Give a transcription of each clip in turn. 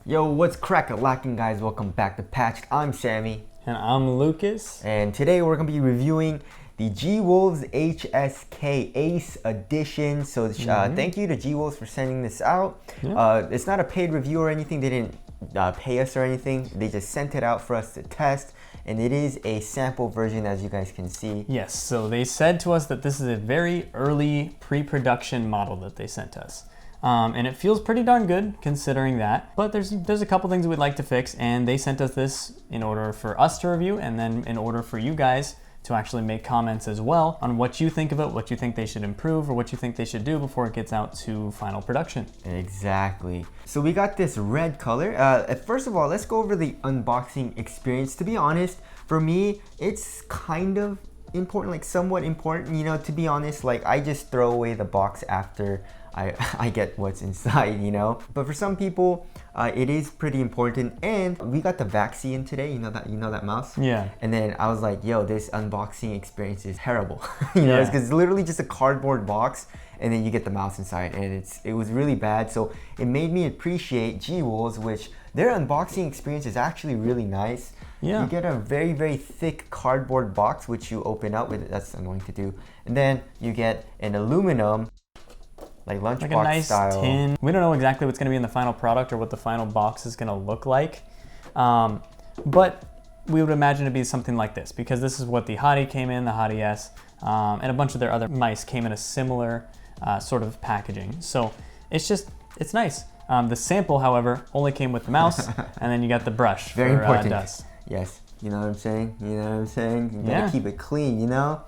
Yo, what's crack-a-lacking, guys? Welcome back to Patched. I'm Sammy. And I'm Lucas. And today we're going to be reviewing the G-Wolves HSK Ace Edition. So thank you to G-Wolves for sending this out. Yeah. It's not a paid review or anything. They didn't pay us or anything. They just sent it out for us to test. And it is a sample version, as you guys can see. Yes, so they said to us that this is a very early pre-production model that they sent us. And it feels pretty darn good considering that. But there's a couple things we'd like to fix, and they sent us this in order for us to review, and then in order for you guys to actually make comments as well on what you think of it, what you think they should improve, or what you think they should do before it gets out to final production. Exactly. So we got this red color. First of all, let's go over the unboxing experience. To be honest, for me, it's kind of important, like somewhat important, you know, to be honest. Like, I just throw away the box after I get what's inside, you know. But for some people, it is pretty important. And we got the vaccine today, you know that mouse? Yeah. And then I was like, yo, this unboxing experience is terrible. You know, because it's literally just a cardboard box and then you get the mouse inside, and it was really bad. So it made me appreciate G-Wolves, which their unboxing experience is actually really nice. Yeah. You get a very, very thick cardboard box, which you open up with. That's annoying to do. And then you get an aluminum, like lunchbox like a nice style tin. We don't know exactly what's going to be in the final product or what the final box is going to look like. But we would imagine it to be something like this, because this is what the Hottie came in, the Hottie S, and a bunch of their other mice came in a similar sort of packaging. So it's nice. The sample, however, only came with the mouse, and then you got the brush very for important. dust. Yes, you know what I'm saying? You know what I'm saying? You gotta Yeah. keep it clean, you know?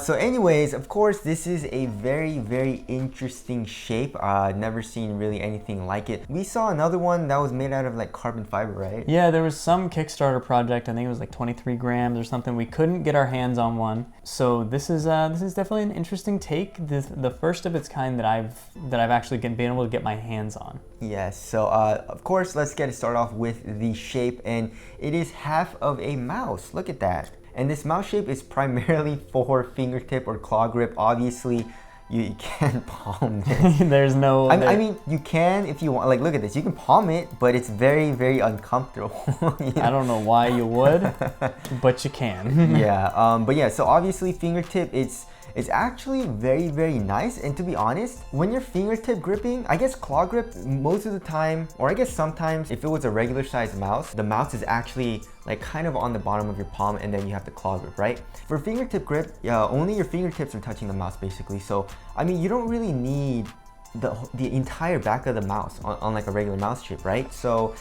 So anyways, of course, this is a very, very interesting shape. Never seen really anything like it. We saw another one that was made out of like carbon fiber, right? Yeah, there was some Kickstarter project. I think it was like 23 grams or something. We couldn't get our hands on one. So this is definitely an interesting take. The first of its kind that I've actually been able to get my hands on. Yes, so of course, let's get it started off with the shape, and it is half of a mouse. Look at that. And this mouse shape is primarily for fingertip or claw grip. Obviously, you can't palm this. There's no... I mean, you can if you want. Like, look at this. You can palm it, but it's very, very uncomfortable. You know? I don't know why you would, but you can. Yeah, but yeah, so obviously fingertip, it's actually very, very nice. And to be honest, when you're fingertip gripping, I guess claw grip most of the time, or I guess sometimes if it was a regular sized mouse, the mouse is actually like kind of on the bottom of your palm, and then you have the claw grip, right? For fingertip grip, only your fingertips are touching the mouse basically. So, I mean, you don't really need the entire back of the mouse on like a regular mouse chip, right? So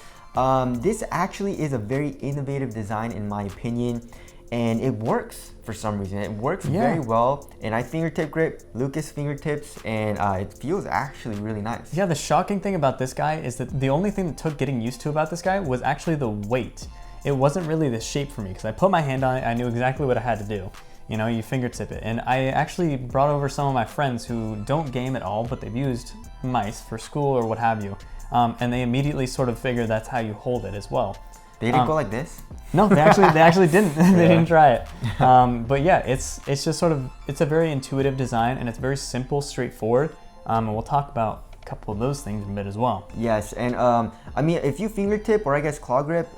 this actually is a very innovative design in my opinion. And it works for some reason. It works very well. And I fingertip grip, Lucas fingertips, and it feels actually really nice. Yeah, the shocking thing about this guy is that the only thing that took getting used to about this guy was actually the weight. It wasn't really the shape for me, because I put my hand on it, I knew exactly what I had to do. You know, you fingertip it. And I actually brought over some of my friends who don't game at all, but they've used mice for school or what have you. And they immediately sort of figured that's how you hold it as well. They didn't go like this? No, they actually didn't. They didn't try it. But yeah, it's just sort of, it's a very intuitive design, and it's very simple, straightforward. And we'll talk about a couple of those things in a bit as well. Yes, and I mean, if you fingertip or I guess claw grip,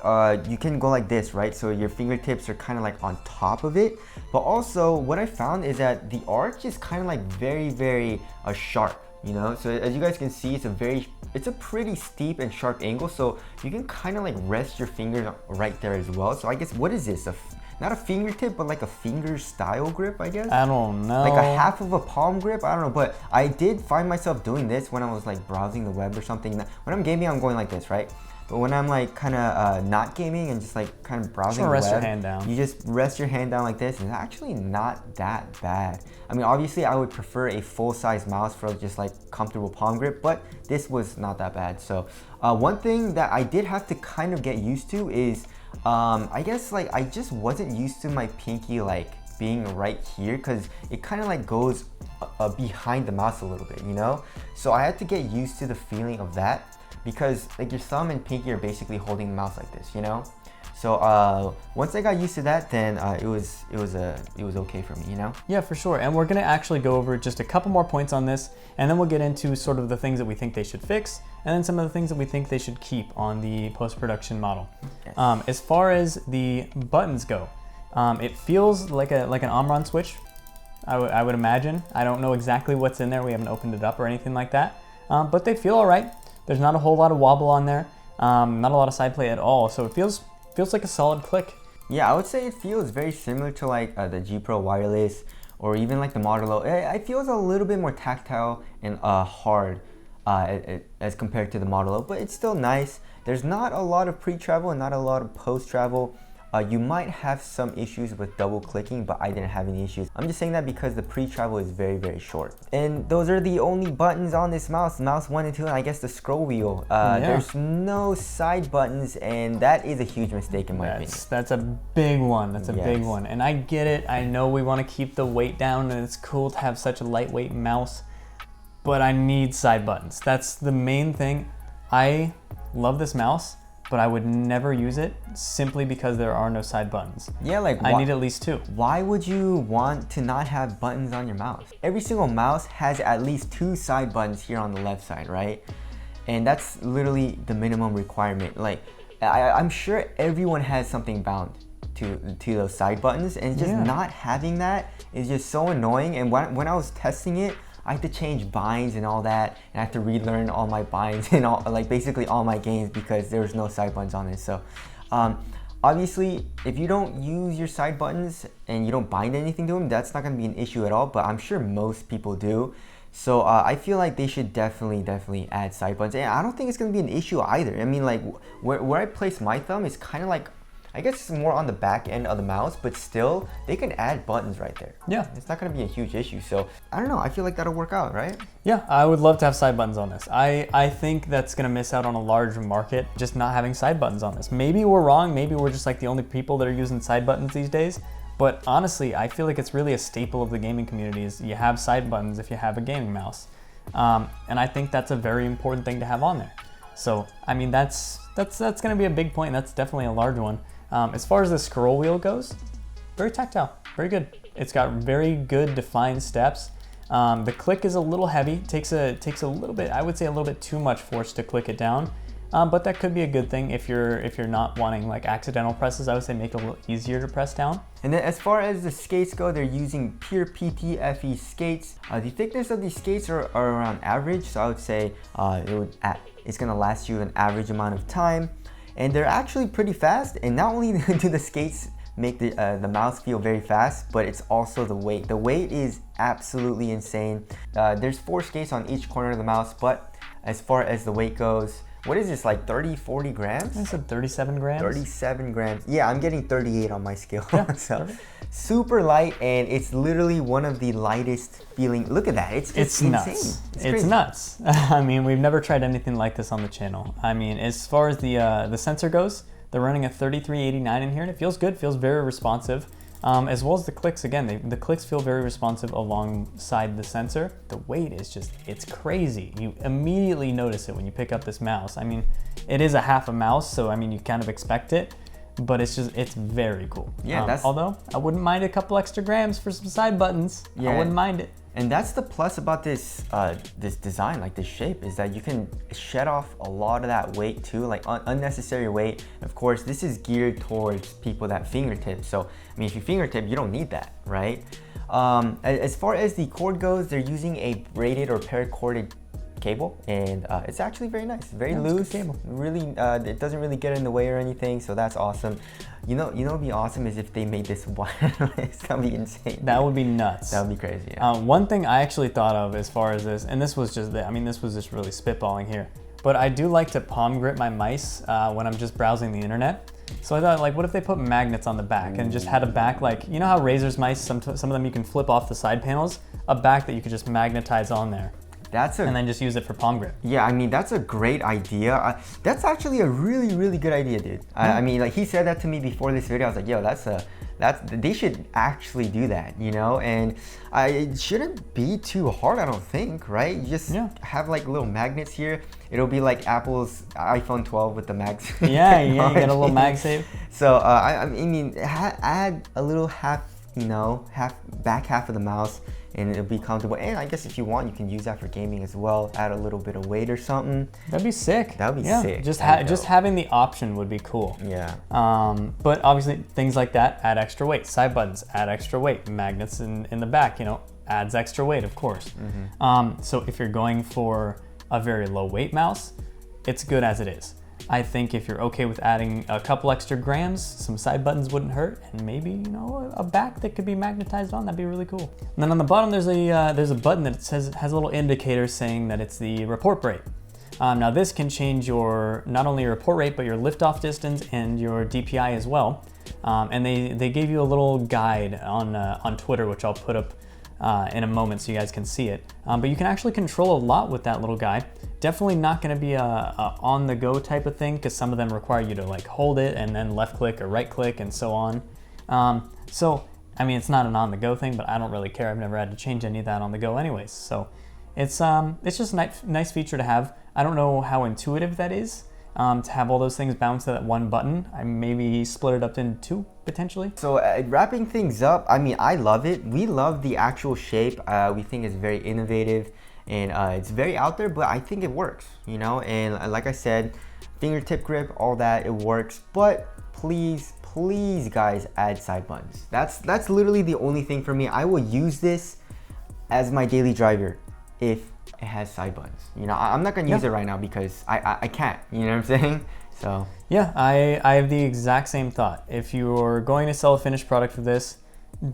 you can go like this, right? So your fingertips are kind of like on top of it. But also, what I found is that the arch is kind of like very, very sharp. You know, so as you guys can see, it's a pretty steep and sharp angle, so you can kind of like rest your fingers right there as well. So I guess, what is this? Not a fingertip, but like a finger style grip, I guess? I don't know. Like a half of a palm grip? I don't know, but I did find myself doing this when I was like browsing the web or something. When I'm gaming, I'm going like this, right? But when I'm like kind of not gaming and just like kind of browsing the web, rest your hand down. You just rest your hand down like this, and it's actually not that bad. I mean, obviously I would prefer a full-size mouse for just like comfortable palm grip, but this was not that bad. So one thing that I did have to kind of get used to is, I guess like I just wasn't used to my pinky like being right here, because it kind of like goes behind the mouse a little bit, you know? So I had to get used to the feeling of that, because like your thumb and pinky are basically holding the mouse like this, you know? So once I got used to that, then it was okay for me, you know? Yeah, for sure. And we're gonna actually go over just a couple more points on this, and then we'll get into sort of the things that we think they should fix, and then some of the things that we think they should keep on the post-production model. Yes. As far as the buttons go, it feels like an Omron switch, I would imagine. I don't know exactly what's in there. We haven't opened it up or anything like that, but they feel all right. There's not a whole lot of wobble on there, not a lot of side play at all, so it feels like a solid click. Yeah, I would say it feels very similar to like the G Pro wireless or even like the Model O. It feels a little bit more tactile and hard as compared to the Model O, but it's still nice. There's not a lot of pre-travel and not a lot of post-travel. You might have some issues with double clicking, but I didn't have any issues. I'm just saying that because the pre-travel is very, very short. And those are the only buttons on this mouse 1 and 2, and I guess the scroll wheel. There's no side buttons, and that is a huge mistake in my opinion. That's a big one. That's a big one. And I get it. I know we want to keep the weight down, and it's cool to have such a lightweight mouse, but I need side buttons. That's the main thing. I love this mouse, but I would never use it simply because there are no side buttons. Yeah, like I need at least 2. Why would you want to not have buttons on your mouse? Every single mouse has at least 2 side buttons here on the left side, right? And that's literally the minimum requirement. Like, I'm sure everyone has something bound to those side buttons, and just not having that is just so annoying. And when I was testing it, I had to change binds and all that, and I had to relearn all my binds and all, like basically all my games, because there was no side buttons on it. So obviously, if you don't use your side buttons and you don't bind anything to them, that's not going to be an issue at all, but I'm sure most people do. So I feel like they should definitely add side buttons, and I don't think it's going to be an issue either. I mean, like where I place my thumb is kind of like, I guess it's more on the back end of the mouse, but still, they can add buttons right there. Yeah. It's not gonna be a huge issue. So, I don't know, I feel like that'll work out, right? Yeah, I would love to have side buttons on this. I think that's gonna miss out on a large market, just not having side buttons on this. Maybe we're wrong, maybe we're just like the only people that are using side buttons these days, but honestly, I feel like it's really a staple of the gaming community is you have side buttons if you have a gaming mouse. And I think that's a very important thing to have on there. So, I mean, that's gonna be a big point, that's definitely a large one. As far as the scroll wheel goes, very tactile, very good. It's got very good defined steps. The click is a little heavy, takes a little bit, I would say a little bit too much force to click it down. But that could be a good thing if you're not wanting like accidental presses. I would say make it a little easier to press down. And then as far as the skates go, they're using pure PTFE skates. The thickness of these skates are around average, so I would say it's gonna last you an average amount of time. And they're actually pretty fast, and not only do the skates make the mouse feel very fast, but it's also the weight. The weight is absolutely insane. There's 4 skates on each corner of the mouse, but as far as the weight goes, what is this, like 40 grams? I said 37 grams. 37 grams. Yeah, I'm getting 38 on my scale. Yeah, so super light, and it's literally one of the lightest feeling. Look at that. It's insane. Nuts. It's nuts. I mean, we've never tried anything like this on the channel. I mean, as far as the sensor goes, they're running a 3389 in here, and it feels good, feels very responsive. As well as the clicks, again, the clicks feel very responsive alongside the sensor. The weight is just, it's crazy. You immediately notice it when you pick up this mouse. I mean, it is a half a mouse, so I mean, you kind of expect it, but it's very cool. Yeah, although I wouldn't mind a couple extra grams for some side buttons. Yeah, I wouldn't mind it. And that's the plus about this this design, like this shape, is that you can shed off a lot of that weight too, like unnecessary weight. Of course, this is geared towards people that fingertip. So, I mean, if you fingertip, you don't need that, right? As far as the cord goes, they're using a braided or paracorded cable, and it's actually very nice, very loose cable. Really, it doesn't really get in the way or anything, so that's awesome. You know what'd be awesome is if they made this wireless. That'd be insane. That would be nuts. That would be crazy. Yeah. One thing I actually thought of as far as this, and this was just really spitballing here, but I do like to palm grip my mice when I'm just browsing the internet. So I thought, like, what if they put magnets on the back and just had a back, like, you know how Razer's mice, some of them you can flip off the side panels, a back that you could just magnetize on there. And then just use it for palm grip. Yeah, I mean, that's a great idea. That's actually a really, really good idea, dude. I mean, like, he said that to me before this video. I was like, yo, that's they should actually do that, you know. And it shouldn't be too hard, I don't think, right? You just have like little magnets here. It'll be like Apple's iPhone 12 with the mag. Yeah, you get a little MagSafe. So I mean, add a little back half of the mouse, and it'll be comfortable. And I guess if you want, you can use that for gaming as well. Add a little bit of weight or something. That'd be sick. That'd be sick. Just having the option would be cool. Yeah. But obviously things like that add extra weight. Side buttons add extra weight. Magnets in the back, you know, adds extra weight, of course. So if you're going for a very low weight mouse, it's good as it is. I think if you're okay with adding a couple extra grams, some side buttons wouldn't hurt, and maybe, you know, a back that could be magnetized on, that'd be really cool. And then on the bottom, there's a button that has a little indicator saying that it's the report rate. Now this can change not only your report rate, but your liftoff distance and your DPI as well. And they gave you a little guide on Twitter, which I'll put up in a moment so you guys can see it. But you can actually control a lot with that little guy. Definitely not going to be a on-the-go type of thing, because some of them require you to like hold it and then left click or right click and so on. So I mean, it's not an on-the-go thing, but I don't really care. I've never had to change any of that on the go anyways. So it's just a nice feature to have. I don't know how intuitive that is. To have all those things bound to that one button. I maybe split it up into two potentially. So wrapping things up, I mean, I love it. We love the actual shape. We think it's very innovative, and it's very out there, but I think it works, you know. And like I said, fingertip grip, all that, it works. But please guys, add side buttons. That's literally the only thing for me. I will use this as my daily driver if it has side buttons. You know, I'm not gonna use it right now because I can't, you know what I'm saying? So yeah, I have the exact same thought. If you're going to sell a finished product for this,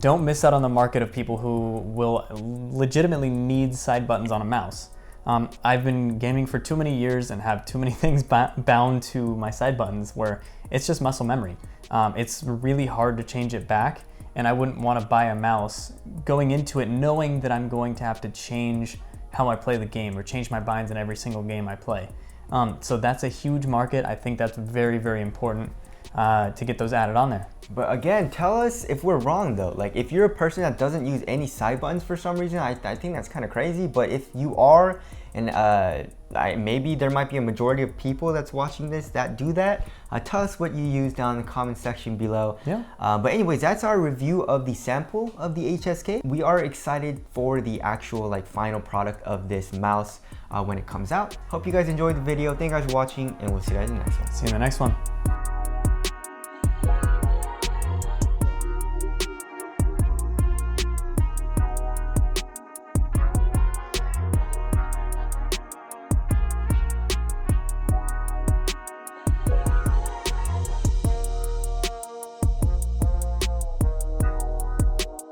don't miss out on the market of people who will legitimately need side buttons on a mouse. I've been gaming for too many years and have too many things bound to my side buttons where it's just muscle memory. It's really hard to change it back, and I wouldn't want to buy a mouse going into it knowing that I'm going to have to change how I play the game or change my binds in every single game I play. So that's a huge market. I think that's very, very important to get those added on there. But again, tell us if we're wrong though. Like if you're a person that doesn't use any side buttons for some reason, I think that's kind of crazy. But if you are, and maybe there might be a majority of people that's watching this that do that, tell us what you use down in the comment section below. Yeah. But anyways, that's our review of the sample of the HSK. We are excited for the actual like final product of this mouse when it comes out. Hope you guys enjoyed the video. Thank you guys for watching, and we'll see you guys in the next one. See you in the next one.